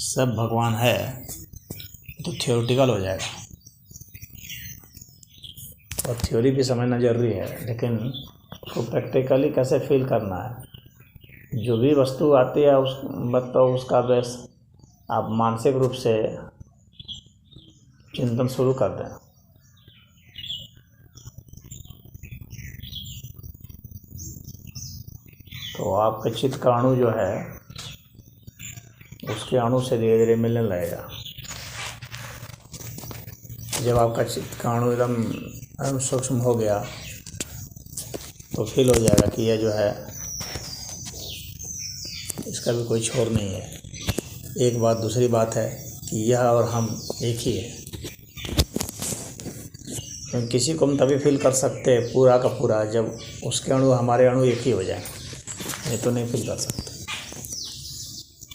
सब भगवान है तो थियोरिटिकल हो जाएगा, और थ्योरी भी समझना ज़रूरी है, लेकिन उसको प्रैक्टिकली कैसे फील करना है। जो भी वस्तु आती है उस मतलब उसका बेस आप मानसिक रूप से चिंतन शुरू कर दें। तो आपके चित्त का अणु जो है उसके अणु से धीरे धीरे मिलने लगेगा। जब आपका चित्त का अणु एकदम सूक्ष्म हो गया तो फील हो जाएगा कि यह जो है इसका भी कोई छोर नहीं है। एक बात, दूसरी बात है कि यह और हम एक ही है। क्योंकि किसी को हम तभी फील कर सकते हैं पूरा का पूरा जब उसके अणु हमारे अणु एक ही हो जाए, नहीं तो नहीं फील कर सकते।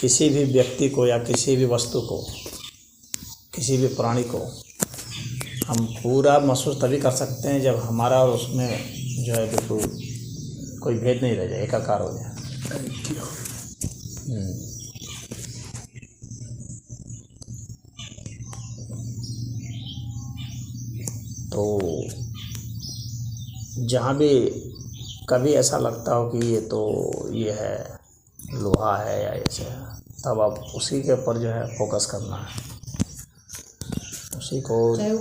किसी भी व्यक्ति को या किसी भी वस्तु को, किसी भी प्राणी को हम पूरा महसूस तभी कर सकते हैं जब हमारा और उसमें जो है बिल्कुल कोई भेद नहीं रह जाए, एकाकार हो जाए। तो जहाँ भी कभी ऐसा लगता हो कि ये है लोहा है या ऐसे है, तब आप उसी के ऊपर जो है फोकस करना है, उसी को, चाहे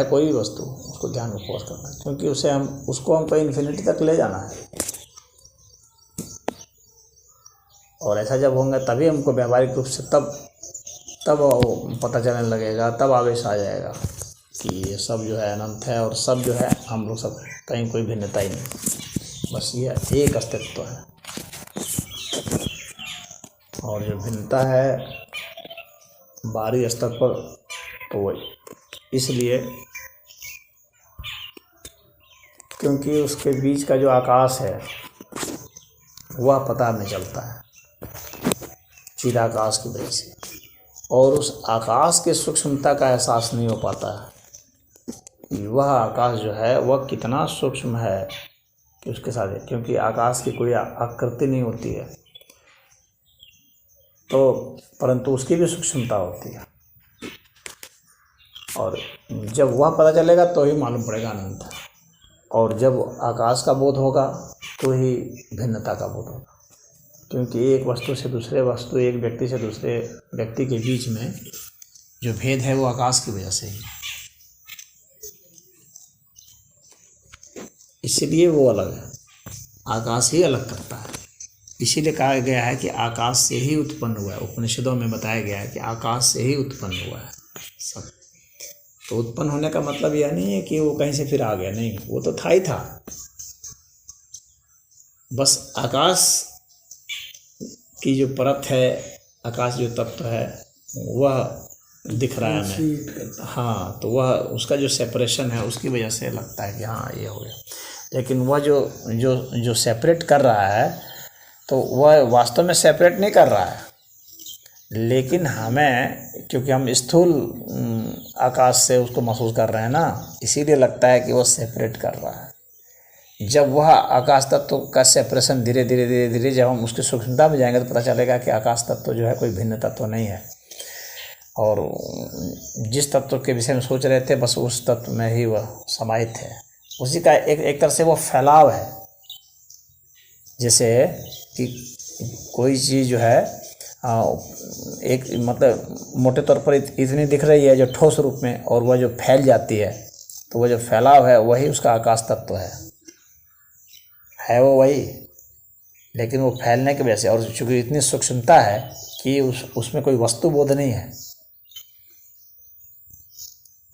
कोई भी वस्तु उसको ध्यान में फोकस करना है, क्योंकि उसको हमको इन्फिनिटी तक ले जाना है। और ऐसा जब होंगे तभी हमको व्यावहारिक रूप से तब पता चलने लगेगा, तब आवेश आ जाएगा कि ये सब जो है अनंत है और सब जो है हम लोग सब, कहीं कोई भिन्नता ही नहीं, बस ये एक अस्तित्व है। और जो भिन्नता है बाहरी स्तर पर तो वही इसलिए क्योंकि उसके बीच का जो आकाश है वह पता नहीं चलता है चिदाकाश की वजह से, और उस आकाश की सूक्ष्मता का एहसास नहीं हो पाता है कि वह आकाश जो है वह कितना सूक्ष्म है कि उसके साथ है। क्योंकि आकाश की कोई आकृति नहीं होती है तो, परंतु उसकी भी सूक्ष्मता होती है, और जब वह पता चलेगा तो ही मालूम पड़ेगा अनंत है। और जब आकाश का बोध होगा तो ही भिन्नता का बोध होगा। क्योंकि एक वस्तु से दूसरे वस्तु, एक व्यक्ति से दूसरे व्यक्ति के बीच में जो भेद है वो आकाश की वजह से ही, इसलिए वो अलग है। आकाश ही अलग करता है। इसीलिए कहा गया है कि आकाश से ही उत्पन्न हुआ है। उपनिषदों में बताया गया है कि आकाश से ही उत्पन्न हुआ है सब। तो उत्पन्न होने का मतलब यह नहीं है कि वो कहीं से फिर आ गया, नहीं, वो तो था ही था। बस आकाश की जो परत है, आकाश जो तत्व है वह दिख रहा है हमें, हाँ, तो वह उसका जो सेपरेशन है उसकी वजह से लगता है कि हाँ ये हो गया। लेकिन वह जो सेपरेट कर रहा है तो वह वास्तव में सेपरेट नहीं कर रहा है, लेकिन हमें, क्योंकि हम स्थूल आकाश से उसको महसूस कर रहे हैं ना, इसीलिए लगता है कि वह सेपरेट कर रहा है। जब वह आकाश तत्व का सेपरेशन धीरे धीरे जब हम उसकी सूक्ष्मता में जाएंगे तो पता चलेगा कि आकाश तत्व जो है कोई भिन्न तत्व नहीं है, और जिस तत्व के विषय में सोच रहे थे बस उस तत्व में ही वह समाहित है। उसी का एक तरह से वो फैलाव है। जैसे कि कोई चीज़ जो है एक मतलब मोटे तौर पर इतनी दिख रही है जो ठोस रूप में, और वह जो फैल जाती है तो वह जो फैलाव है वही उसका आकाश तत्व है वो वही, लेकिन वो फैलने की वजह से, और चूँकि इतनी सूक्ष्मता है कि उसमें कोई वस्तु बोध नहीं है,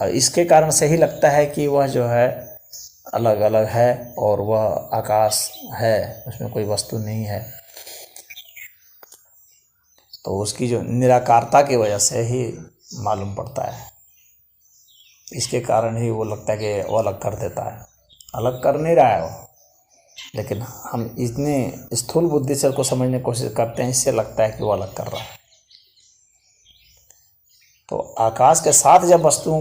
और इसके कारण से ही लगता है कि वह जो है अलग अलग है और वह आकाश है, उसमें कोई वस्तु नहीं है। तो उसकी जो निराकारता की वजह से ही मालूम पड़ता है। इसके कारण ही वो लगता है कि वो अलग कर देता है। अलग कर नहीं रहा है वो, लेकिन हम इतने स्थूल बुद्धि से उसको समझने की कोशिश करते हैं, इससे लगता है कि वो अलग कर रहा है। तो आकाश के साथ जब वस्तुओं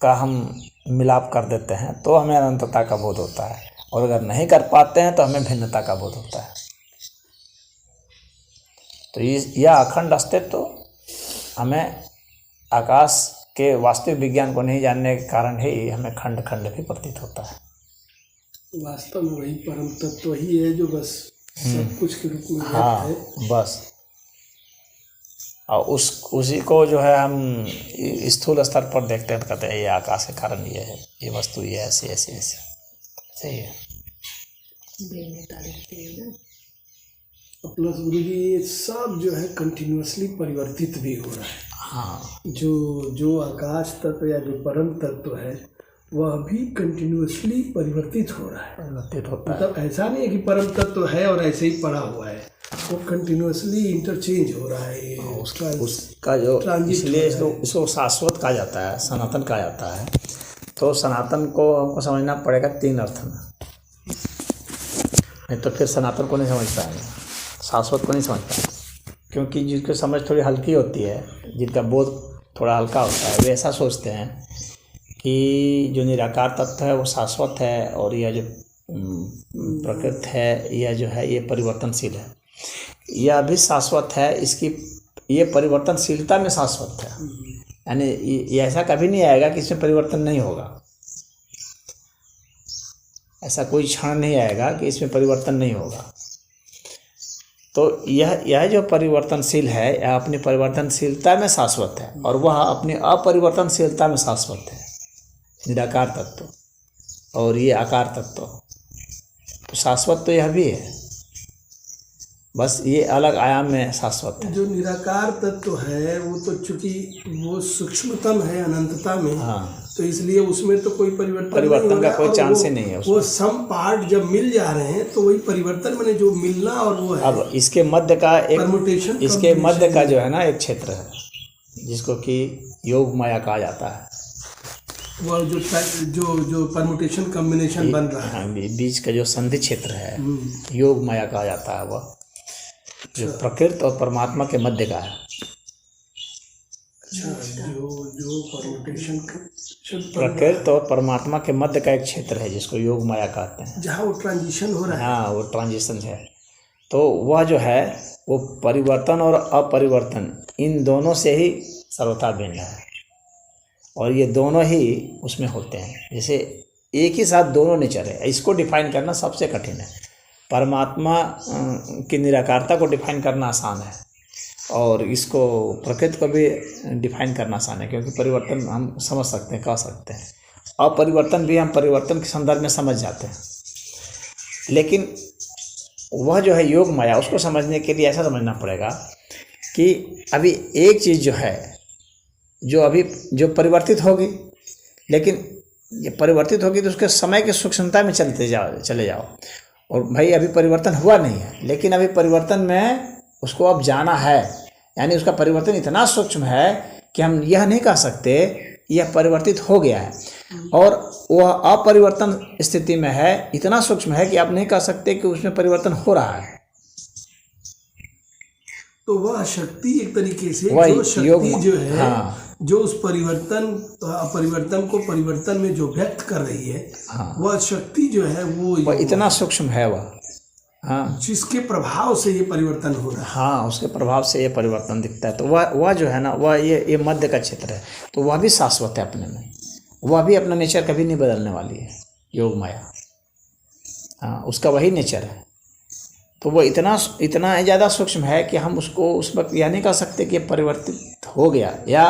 का हम मिलाप कर देते हैं तो हमें अनंतता का बोध होता है, और अगर नहीं कर पाते हैं तो हमें भिन्नता का बोध होता है। तो यह अखंड अस्तित्व हमें आकाश के वास्तविक विज्ञान को नहीं जानने के कारण ही हमें खंड खंड भी प्रतीत होता है। वास्तव में वही परम तत्व ही है जो बस सब कुछ के रूप में हाँ है। बस, और उसी को जो है हम स्थूल स्तर पर देखते हैं तो कहते हैं ये आकाश के कारण ये है, ये वस्तु ये ऐसी ऐसी ऐसी, सही है। प्लस गुरु जी ये सब जो है कंटिन्यूअसली परिवर्तित भी हो रहा है। हाँ, जो आकाश तत्व या जो परम तत्व है वह भी कंटिन्यूअसली परिवर्तित हो रहा है। परिवर्तित होता है, मतलब ऐसा नहीं है कि परम तत्व है और ऐसे ही पड़ा हुआ है, वो कंटिन्यूअसली इंटरचेंज हो रहा है। उसका जो, इसलिए इसको शाश्वत कहा जाता है, सनातन कहा जाता है। तो सनातन को हमको समझना पड़ेगा 3 अर्थ में, नहीं तो फिर सनातन को नहीं समझ पाएंगे, शाश्वत को नहीं समझ पाएंगे। क्योंकि जिसकी समझ थोड़ी हल्की होती है, जिनका बोध थोड़ा हल्का होता है, वे ऐसा सोचते हैं कि जो निराकार तत्व है वो शाश्वत है और यह जो प्रकृति है यह जो है ये परिवर्तनशील है। यह भी शाश्वत है, इसकी ये परिवर्तनशीलता में शाश्वत है, यानी ये ऐसा कभी नहीं आएगा कि इसमें परिवर्तन नहीं होगा। ऐसा कोई क्षण नहीं आएगा कि इसमें परिवर्तन नहीं होगा। तो यह जो परिवर्तनशील है यह अपनी परिवर्तनशीलता में शाश्वत है और वह अपनी अपरिवर्तनशीलता में शाश्वत है, निराकार तत्व और ये आकार तत्व। तो शाश्वत तो यह भी है, बस ये अलग आयाम में शाश्वत है। जो निराकार तत्व है वो तो चूंकि वो सूक्ष्मतम है अनंतता में, हाँ, तो इसलिए उसमें तो कोई परिवर्तन का कोई चांस ही नहीं है। वो सम पार्ट जब मिल जा रहे हैं तो वही परिवर्तन मैंने जो मिलना और वो है। अब इसके मध्य का एक परमुटेशन, इसके मध्य का जो है ना एक क्षेत्र है जिसको कि योग माया कहा जाता है। वो जो परमुटेशन कॉम्बिनेशन बन रहा है, हाँ, बीच का जो संधि क्षेत्र है योग माया कहा जाता है, वह जो प्रकृति और परमात्मा के मध्य का है। अच्छा, जो परमुटेशन प्रकृति और परमात्मा के मध्य का एक क्षेत्र है जिसको योग माया कहते हैं, जहाँ वो ट्रांजिशन हो रहा है। हाँ, वो ट्रांजिशन है। तो वह जो है वो परिवर्तन और अपरिवर्तन इन दोनों से ही सर्वथा भिन्न है और ये दोनों ही उसमें होते हैं। जैसे एक ही साथ दोनों नेचर है, इसको डिफाइन करना सबसे कठिन है। परमात्मा की निराकारता को डिफाइन करना आसान है और इसको प्रकृति को भी डिफाइन करना आसान है, क्योंकि परिवर्तन हम समझ सकते हैं, कह सकते हैं। अपरिवर्तन भी हम परिवर्तन के संदर्भ में समझ जाते हैं, लेकिन वह जो है योग माया, उसको समझने के लिए ऐसा समझना पड़ेगा कि अभी एक चीज़ जो है जो परिवर्तित होगी, लेकिन ये परिवर्तित होगी तो उसके समय की सूक्ष्मता में चले जाओ। और भाई अभी परिवर्तन हुआ नहीं है, लेकिन अभी परिवर्तन में उसको अब जाना है, यानी उसका परिवर्तन इतना सूक्ष्म है कि हम यह नहीं कह सकते यह परिवर्तित हो गया है, और वह अपरिवर्तन स्थिति में है, इतना सूक्ष्म है कि आप नहीं कह सकते कि उसमें परिवर्तन हो रहा है। तो वह शक्ति एक तरीके से जो शक्ति जो है, हाँ, जो उस अपरिवर्तन को परिवर्तन में जो व्यक्त कर रही है, हाँ, वह शक्ति जो है वो इतना सूक्ष्म है वह, हाँ, जिसके प्रभाव से ये परिवर्तन हो रहा है। हाँ, उसके प्रभाव से ये परिवर्तन दिखता है। तो वह जो है ना, वह ये मध्य का क्षेत्र है, तो वह भी शाश्वत है अपने में, वह भी अपना नेचर कभी नहीं बदलने वाली है, योग माया, हाँ, उसका वही नेचर है। तो वो इतना ज़्यादा सूक्ष्म है कि हम उसको उस वक्त यह नहीं कह सकते कि परिवर्तित हो गया या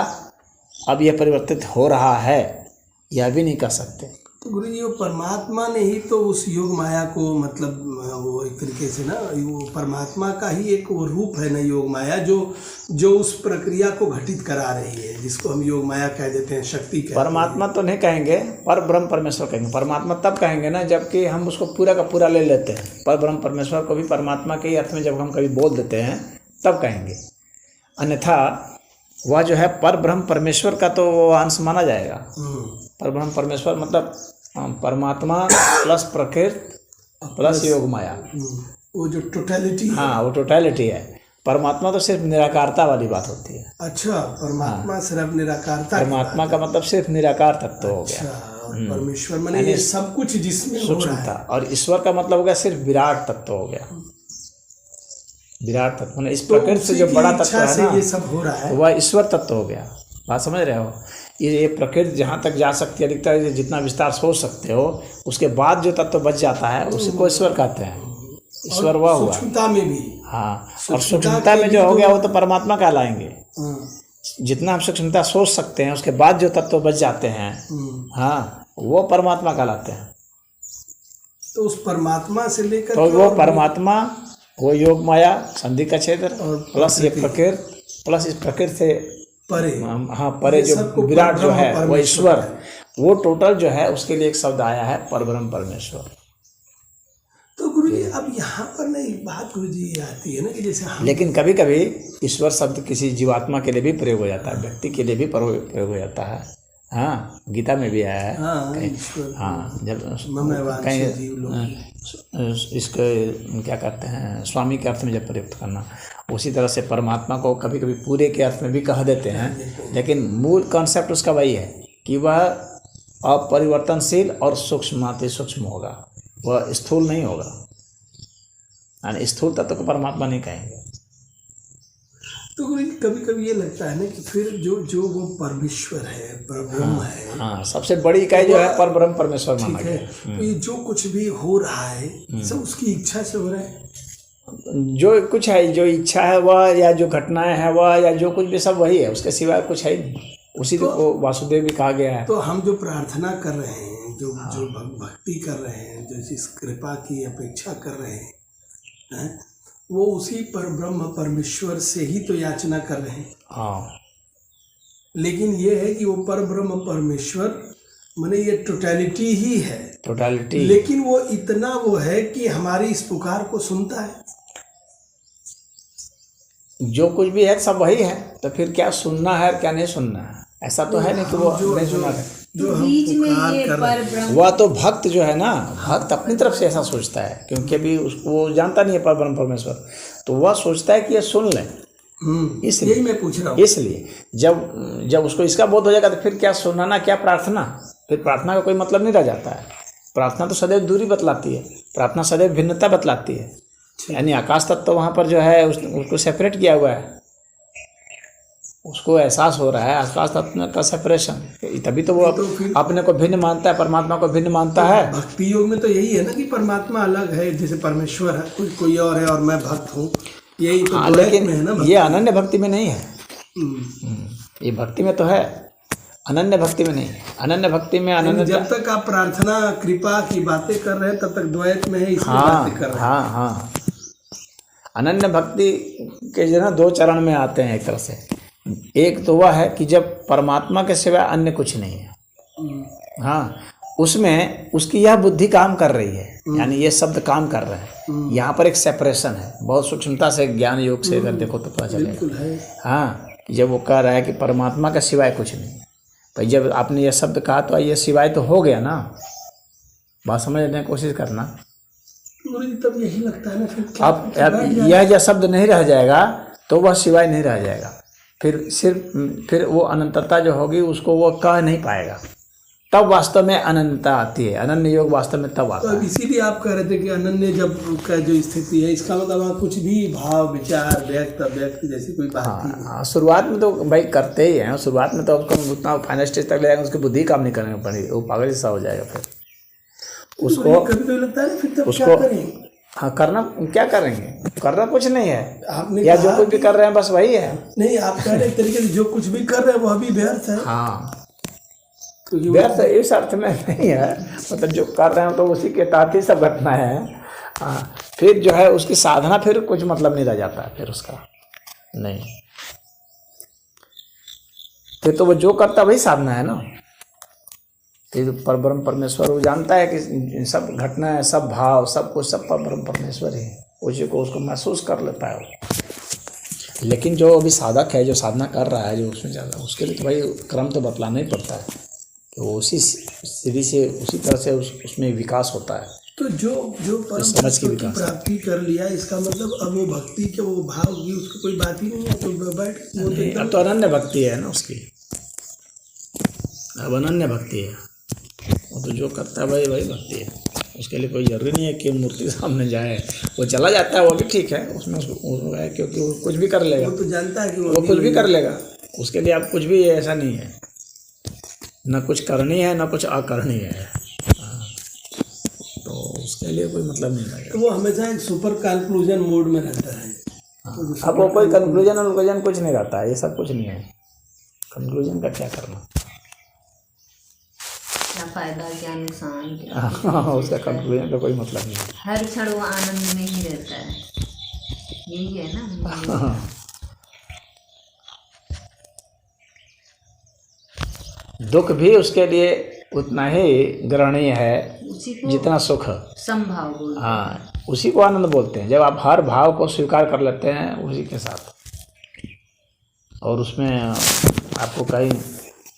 अब यह परिवर्तित हो रहा है, यह भी नहीं कह सकते। तो गुरु जी वो परमात्मा ने ही तो उस योग माया को, मतलब वो एक तरीके से ना, वो परमात्मा का ही एक वो रूप है ना योग माया, जो उस प्रक्रिया को घटित करा रही है, जिसको हम योग माया कह देते हैं, शक्ति कहते हैं। परमात्मा तो नहीं कहेंगे, पर ब्रह्म परमेश्वर कहेंगे। परमात्मा तब कहेंगे ना जबकि हम उसको पूरा का पूरा ले लेते हैं। पर ब्रह्म परमेश्वर को भी परमात्मा के ही अर्थ में जब हम कभी बोल देते हैं तब कहेंगे, अन्यथा वह जो है पर ब्रह्म परमेश्वर का तो अंश माना जाएगा। पर ब्रह्म परमेश्वर मतलब परमात्मा प्लस प्रकृति प्लस योग माया, वो जो टोटलिटी, हाँ, वो टोटलिटी है। परमात्मा तो सिर्फ निराकारता वाली बात होती है। अच्छा, परमात्मा हाँ, सिर्फ निराकारता, परमात्मा का मतलब सिर्फ निराकार तत्व हो गया। और परमेश्वर माने ये सब कुछ जिसमें हो रहा है। और ईश्वर का मतलब हो गया सिर्फ विराट तत्व हो गया, विराट तत्व मैंने इस तो प्रकृति से उसी जो की बड़ा तत्व इच्छा है से ना, ये सब हो रहा है। तो वह ईश्वर तत्व हो गया। बात समझ रहे हो? ये प्रकृति जहाँ तक जा सकती है, अधिकतर जितना विस्तार सोच सकते हो, उसके बाद जो तत्व बच जाता है उसी को ईश्वर कहते हैं। ईश्वर वह हुआ। सूक्ष्मता में भी। हाँ, और सूक्ष्मता में जो हो गया वो तो परमात्मा कहलाएंगे। हाँ। जितना हम सूक्ष्मता सोच सकते हैं उसके बाद जो तत्व बच जाते हैं, हाँ, वो परमात्मा कहलाते हैं। तो उस परमात्मा से लेकर तो के वो और परमात्मा, वो योग माया, संधि का क्षेत्र और प्लस ये प्रकृति, प्लस इस प्रकृति से परे, हाँ परे जो सबको विराट जो है परब्रह्म वो ईश्वर, परमेश्वर वो टोटल जो है उसके लिए एक शब्द आया है परब्रह्म परमेश्वर। तो गुरुजी अब यहाँ पर ना एक बात गुरुजी आती है ना कि जैसे हम, लेकिन कभी कभी ईश्वर शब्द किसी जीवात्मा के लिए भी प्रयोग हो जाता है, व्यक्ति के लिए भी प्रयोग हो जाता है। हाँ, गीता में भी आया है। हाँ, ईश्वर हाँ, जब कहीं जीव लोग इसको क्या कहते हैं, स्वामी के अर्थ में जब प्रयुक्त करना, उसी तरह से परमात्मा को कभी कभी पूरे के अर्थ में भी कह देते हैं, लेकिन मूल कॉन्सेप्ट उसका वही है कि वह अपरिवर्तनशील और सूक्ष्माति सूक्ष्म होगा, वह स्थूल नहीं होगा। यानी स्थूल तत्व को परमात्मा नहीं कहेंगे। तो कभी कभी ये लगता है ना कि फिर जो वो परमेश्वर है, परब्रह्म है, हाँ, सबसे बड़ी इकाई जो है परब्रह्म परमेश्वर माना ठीक है, गया। तो ये जो कुछ भी हो रहा है सब उसकी इच्छा से हो रहा है। जो कुछ है, जो इच्छा है वह, या जो घटनाएं हैं वह, या जो कुछ भी, सब वही है, उसके सिवाय कुछ है ही नहीं। उसी को वासुदेव भी कहा गया है। तो हम जो प्रार्थना कर रहे हैं, जो भक्ति कर रहे हैं, जो जिस कृपा की अपेक्षा कर रहे हैं, वो उसी पर ब्रह्म परमेश्वर से ही तो याचना कर रहे हैं। हाँ, लेकिन ये है कि वो पर ब्रह्म परमेश्वर माने ये टोटलिटी ही है, टोटलिटी, लेकिन वो इतना वो है कि हमारी इस पुकार को सुनता है। जो कुछ भी है सब वही है, तो फिर क्या सुनना है क्या नहीं सुनना है, ऐसा तो है नहीं कि वो नहीं सुना है। जो हम बीच में पुकार ये कर रहे हैं, वह तो भक्त जो है ना, भक्त अपनी तरफ से ऐसा सोचता है, क्योंकि अभी उसको वो जानता नहीं है परब्रह्म परमेश्वर, तो वह सोचता है कि ये सुन ले। इसलिए यही मैं पूछ रहा हूँ। इसलिए जब उसको इसका बोध हो जाएगा तो फिर क्या सुनाना, क्या प्रार्थना, फिर प्रार्थना का कोई मतलब नहीं रह जाता है। प्रार्थना तो सदैव दूरी बतलाती है, प्रार्थना सदैव भिन्नता बतलाती है। यानी आकाश तत्व तो वहाँ पर जो है उसको सेपरेट किया हुआ है, उसको एहसास हो रहा है आकाश तत्व का सेपरेशन, तभी तो वो अपने को भिन्न मानता है, परमात्मा को भिन्न मानता है। भक्ति योग में तो यही है ना कि परमात्मा अलग है, जैसे परमेश्वर है कोई और है और मैं भक्त हूँ, यही तो हाँ, द्वैत लेकिन में है ना। ये अनन्य भक्ति में नहीं है। हम्म। ये भक्ति में तो है, अनन्य भक्ति में नहीं है। अनन्य भक्ति में अनन्य, जब तक आप प्रार्थना कृपा की बातें कर रहे हैं तब तक द्वैत में है, इसलिए बातें कर रहे हैं। हाँ हाँ, अनन्य भक्ति के जो ना दो चरण में आते हैं एक तरह से। एक तो वह है कि जब परमात्मा के सिवाय अन्य कुछ नहीं है, हाँ, उसमें उसकी यह बुद्धि काम कर रही है, यानी ये शब्द काम कर रहे हैं। यहाँ पर एक सेपरेशन है, बहुत सूक्ष्मता से ज्ञान योग से अगर देखो तो पता चलेगा। हाँ, जब वो कह रहा है कि परमात्मा के सिवाय कुछ नहीं, तो जब आपने ये शब्द कहा तो ये सिवाय तो हो गया ना, बात समझने की कोशिश करना। तब यही लगता है ना फिर अब यह जब शब्द नहीं रह जाएगा तो वह सिवाय नहीं रह जाएगा, फिर वो अनंतता जो होगी उसको वो कह नहीं पाएगा, तब वास्तव में अनंतता आती है। अनन्य योग वास्तव में तब आता है। तो इसीलिए आप कह रहे थे कि अनन्य जब का जो स्थिति है, इसका मतलब वहाँ कुछ भी भाव विचार व्यक्त अव्यक्त जैसी कोई बात नहीं। हाँ, शुरुआत में तो भाई करते ही हैं, शुरुआत में तो उसको उतना फाइनल स्टेज तक ले जाएगा, उसकी बुद्धि काम नहीं करने पड़ेगी, वो पागल जैसा हो जाएगा। फिर उसको कभी लगता है फिर तब उसको क्या करें? हाँ, करना क्या करेंगे, करना कुछ नहीं है, आपने या जो कुछ भी कर रहे हैं बस वही है। नहीं, आप कह रहे एक तरीके से जो कुछ भी कर रहे हैं वह भी व्यर्थ है। हाँ, क्योंकि व्यर्थ इस अर्थ में नहीं है, मतलब जो कर रहे हैं तो उसी के तहत ही सब घटना है। हाँ, फिर जो है उसकी साधना फिर कुछ मतलब नहीं रह जाता है, फिर उसका नहीं, फिर तो वो जो करता वही साधना है ना। फिर परब्रह्म परमेश्वर वो जानता है कि सब घटना है, सब भाव, सब कुछ सब परब्रह्म परमेश्वर ही है, उसी को उसको महसूस कर लेता है वो। लेकिन जो अभी साधक है, जो साधना कर रहा है, जो उसमें चल रहा है, उसके लिए तो भाई क्रम तो बतलाना ही पड़ता है, तो उसी सीढ़ी से उसी तरह से उसमें विकास होता है। तो जो परम समझ की की प्राप्ति कर लिया, इसका मतलब अब वो भक्ति के वो भाव की उसकी कोई बात ही नहीं है, तो बैठ वो तो अब तो अनन्य भक्ति है ना उसकी, अब अनन्य भक्ति है, वो तो जो करता है वही भक्ति है। उसके लिए कोई जरूरी नहीं है कि मूर्ति सामने जाए, वो चला जाता है वो भी ठीक है, उसमें उसको है, क्योंकि वो कुछ भी कर लेगा, वो तो जानता है कि वो कुछ भी कर लेगा, उसके लिए आप कुछ भी ऐसा नहीं है, ना कुछ करनी है ना कुछ अकरनी है। हाँ, तो उसके लिए कोई मतलब नहीं रहेगा। तो वो हमेशा एक सुपर कंक्लूजन मोड में रहता है। अब वो कोई कंक्लूजन कुछ नहीं रहता है, ये सब कुछ नहीं है। कंक्लूजन का क्या करना, क्या फायदा क्या नुकसान क्या, हाँ, उसका कंक्लूजन का कोई मतलब नहीं है। हर क्षण वो आनंद में ही रहता है, यही है ना। हाँ। दुख भी उसके लिए उतना ही ग्रहणीय है उसी को जितना सुख। संभाव बोलते हैं। हाँ, उसी को आनंद बोलते हैं, जब आप हर भाव को स्वीकार कर लेते हैं उसी के साथ, और उसमें आपको कहीं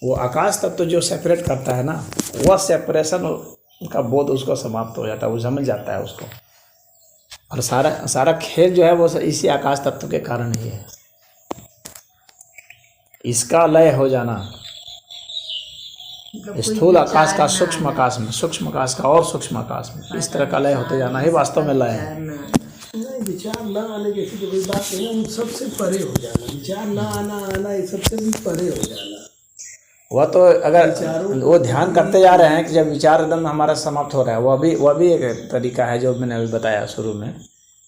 वो आकाश तत्व जो सेपरेट करता है ना, वह सेपरेशन का बोध उसको समाप्त हो जाता है, वो समझ जाता है उसको, और सारा खेल जो है वो इसी आकाश तत्व के कारण ही है। इसका लय हो जाना, मतलब कोई स्थूल आकाश का विचार सूक्ष्म ना आकाश में, सूक्ष्म आकाश का और सूक्ष्म आकाश में, इस तरह का लय होते जाना ही वास्तव में लय है। नहीं, विचार ना आने जैसी तो कोई बात नहीं है, उन सबसे परे हो जाना, विचार ना आना ये सबसे भी परे हो जाना। वह तो अगर वो ध्यान करते जा रहे हैं कि जब विचार एकदम हमारा समाप्त हो रहा है, वह भी एक तरीका है जो मैंने अभी बताया शुरू में,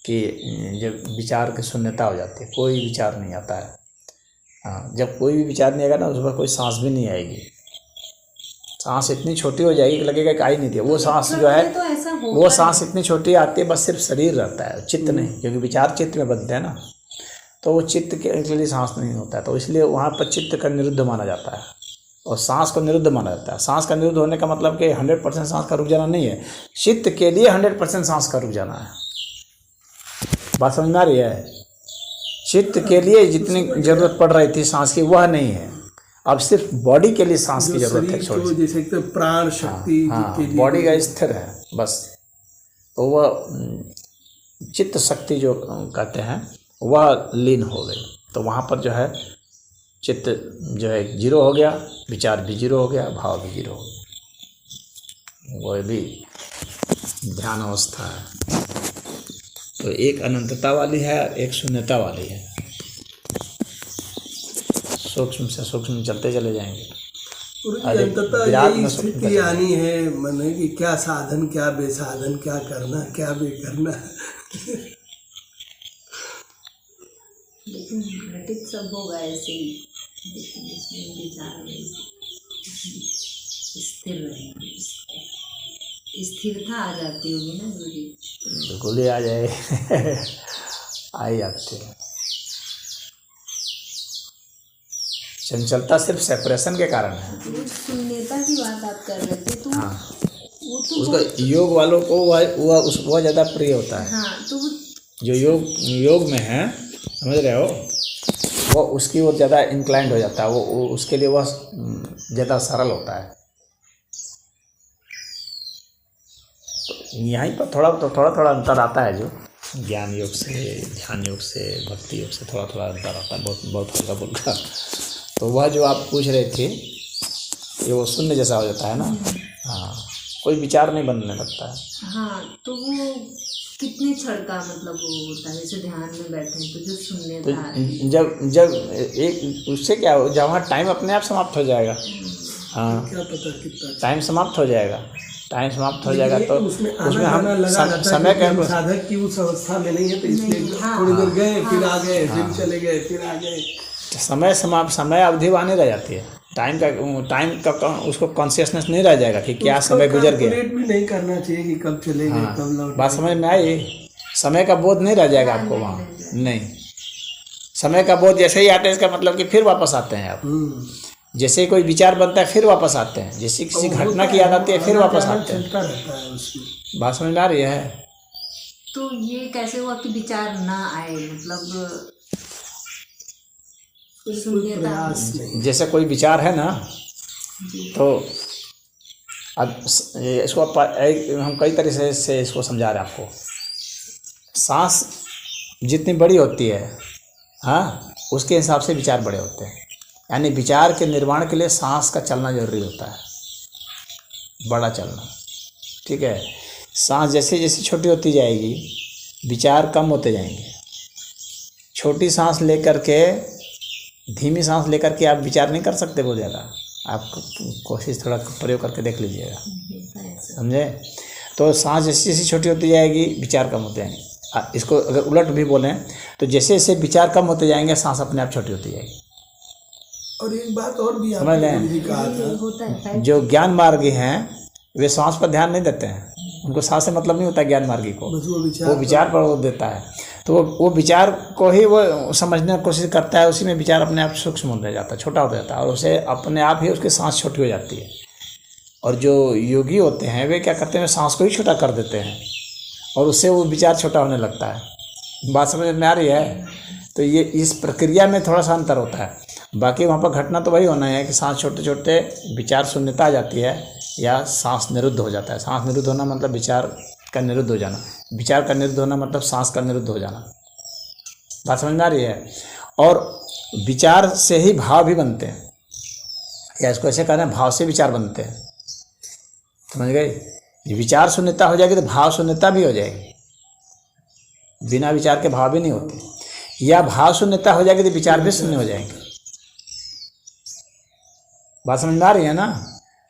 कि जब विचार की शून्यता हो जाती है, कोई विचार नहीं आता है। हाँ, जब कोई भी विचार नहीं आएगा ना, उसमें कोई सांस भी नहीं आएगी, सांस इतनी छोटी हो जाएगी कि लगेगा कि आई नहीं थी। वो सांस जो है तो वो सांस इतनी छोटी आती है, बस सिर्फ शरीर रहता है, चित्त नहीं, क्योंकि विचार चित्त में बनते हैं ना, तो वो चित्त के लिए सांस नहीं होता है, तो इसलिए वहाँ पर चित्त का निरुद्ध माना जाता है और सांस को निरुद्ध माना जाता है। सांस का निरुद्ध होने का मतलब कि 100% सांस का रुक जाना नहीं है, चित्त के लिए 100% सांस का रुक जाना है। बात समझ में आ रही है? चित्त के लिए जितनी जरूरत पड़ रही थी सांस की वह नहीं है, अब सिर्फ बॉडी के लिए सांस की जरूरत है, छोड़ जैसे एकदम प्राण शक्ति के लिए बॉडी का स्थिर है बस, तो वह चित्त शक्ति जो कहते हैं वह लीन हो गई, तो वहाँ पर जो है चित्त जो है जीरो हो गया, विचार भी जीरो हो गया, भाव भी जीरो हो गया, वह भी ध्यान अवस्था है। तो एक अनंतता वाली है, एक शून्यता वाली है, सूक्ष्म से सूक्ष्म चलते चले जाएंगे। यही स्थिति आनी है मन कि क्या साधन क्या बेसाधन, क्या करना क्या बेकरना। लेकिन घटित सब होगा ऐसे ही, लेकिन इसमें विचार में स्थिर रहेंगे, स्थिरता आ जाती होगी ना गुरु जी। बिल्कुल ही आ जाए आ ही जाते हैं। चंचलता सिर्फ सेपरेशन के कारण है। वो शून्यता की बात आप कर रहे थे, तो हाँ, वो तो उसका योग वालों को वह ज़्यादा प्रिय होता है। हाँ, तो वो जो योग में है, समझ रहे हो, वो उसकी ओर ज़्यादा इंक्लाइंड हो जाता है, वो उसके लिए वह ज़्यादा सरल होता है। तो यहीं पर थोड़ा अंतर आता है, जो ज्ञान योग से, ध्यान योग से, भक्ति योग से थोड़ा अंतर आता है, बहुत हल्का फुल्का। तो वह जो आप पूछ रहे थे, ये वो शून्य जैसा हो जाता है ना। हाँ, कोई विचार नहीं बनने लगता है। हाँ, तो वो कितने क्षण का मतलब वो होता है, जैसे ध्यान में बैठे हैं तो जो शून्यता है, जब एक उससे क्या हो, जब वहाँ टाइम अपने आप समाप्त हो जाएगा। हाँ, क्या पता कितना टाइम समाप्त हो जाएगा, तो उसमें हम समय के साधक की उस अवस्था में नहीं है, तो इसलिए थोड़ी देर गए फिर आ गए, फिर चले गए फिर आ गए। समय अवधि वहाँ नहीं रह जाती है, टाइम का उसको कॉन्शियसनेस नहीं रह जाएगा कि क्या समय गुजर गया। कैलकुलेट भी नहीं करना चाहिए कि कब चले गए कब लौट। बात समझ में आई? समय का बोध नहीं रह जाएगा आपको वहाँ, नहीं। समय का बोध जैसे ही आते हैं, इसका मतलब कि फिर वापस आते हैं आप। जैसे कोई विचार बनता है फिर वापस आते हैं, जैसे किसी घटना की याद आती है फिर वापस आते हैं। बात समझ में आ रही है? तो ये कैसे हुआ कि विचार ना आए, मतलब शून्यता? जैसे कोई विचार है ना, तो अब इसको हम कई तरीके से इसको समझा रहे हैं आपको। सांस जितनी बड़ी होती है, हाँ, उसके हिसाब से विचार बड़े होते हैं। यानी विचार के निर्माण के लिए सांस का चलना जरूरी होता है, बड़ा चलना, ठीक है। सांस जैसे जैसे छोटी होती जाएगी विचार कम होते जाएंगे। छोटी सांस लेकर के, धीमी सांस लेकर के आप विचार नहीं कर सकते बहुत ज़्यादा। आप कोशिश थोड़ा प्रयोग करके देख लीजिएगा, समझे। तो सांस जैसे जैसे छोटी होती जाएगी विचार कम होते जाएंगे। इसको अगर उलट भी बोलें तो जैसे जैसे विचार कम होते जाएंगे सांस अपने आप छोटी होती जाएगी। और एक बात और भी समझ लें, जो ज्ञान मार्गी हैं वे सांस पर ध्यान नहीं देते हैं, उनको सांस से मतलब नहीं होता ज्ञान मार्गी को, वो विचार पर वो देता है। तो वो विचार को ही वो समझने की कोशिश करता है, उसी में विचार अपने आप सूक्ष्म हो जाता है, छोटा हो जाता है, और उसे अपने आप ही उसकी सांस छोटी हो जाती है। और जो योगी होते हैं वे क्या करते हैं, सांस को ही छोटा कर देते हैं और उससे वो विचार छोटा होने लगता है। बात समझ में आ रही है। तो ये इस प्रक्रिया में थोड़ा सा अंतर होता है। बाकी वहाँ पर घटना तो वही होना है कि सांस छोटे छोटे विचार शून्यता आ जाती है या सांस निरुद्ध हो जाता है। सांस निरुद्ध होना मतलब विचार का निरुद्ध हो जाना, विचार का निरुद्ध होना मतलब सांस का निरुद्ध हो जाना। बात समझ में आ रही है। और विचार से ही भाव भी बनते हैं, या इसको ऐसे कहना है भाव से विचार बनते हैं, समझ गए। विचार शून्यता हो जाएगी तो भाव शून्यता भी हो जाएगी, बिना विचार के भाव भी नहीं होते। या भाव शून्यता हो जाएगी तो विचार भी शून्य हो जाएंगे। बात समझ में आ रही है ना।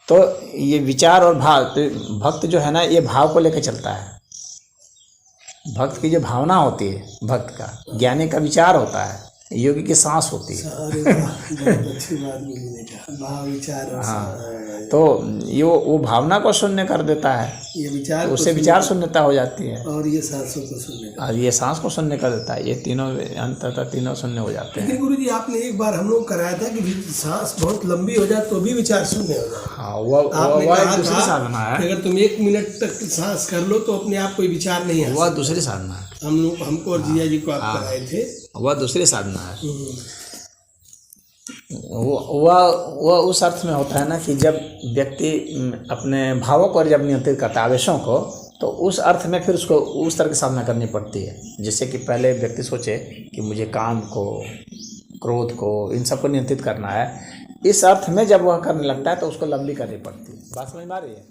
तो ये विचार और भाव, तो भक्त जो है ना ये भाव को लेकर चलता है। भक्त की जो भावना होती है, भक्त का, ज्ञानी का विचार होता है, योगी की सांस होती है। अच्छी बात भाव विचार। हाँ, तो ये वो भावना को शून्य कर देता है, ये विचार, उससे विचार शून्यता हो जाती है, और ये सांसों को शून्य, और ये सांस को शून्य कर देता है। ये तीनों अंततः तीनों शून्य हो जाते हैं। लेकिन गुरु जी आपने एक बार हम लोग कराया था कि सांस बहुत लंबी हो जाए तो भी विचार शून्य हो जाए। हाँ, आपने कहा दूसरी साधना है। अगर तुम 1 मिनट तक सांस कर लो तो अपने आप कोई विचार नहीं है। वह दूसरी साधना है। हमको और जिया जी को आप कराए थे, वह दूसरी साधना है। वह उस अर्थ में होता है ना कि जब व्यक्ति अपने भावों को जब नियंत्रित करता है, आवेशों को, तो उस अर्थ में फिर उसको उस तरह की साधना करनी पड़ती है। जैसे कि पहले व्यक्ति सोचे कि मुझे काम को, क्रोध को, इन सबको नियंत्रित करना है। इस अर्थ में जब वह करने लगता है तो उसको लंबी करनी पड़ती है। बात समझ में आ रही है।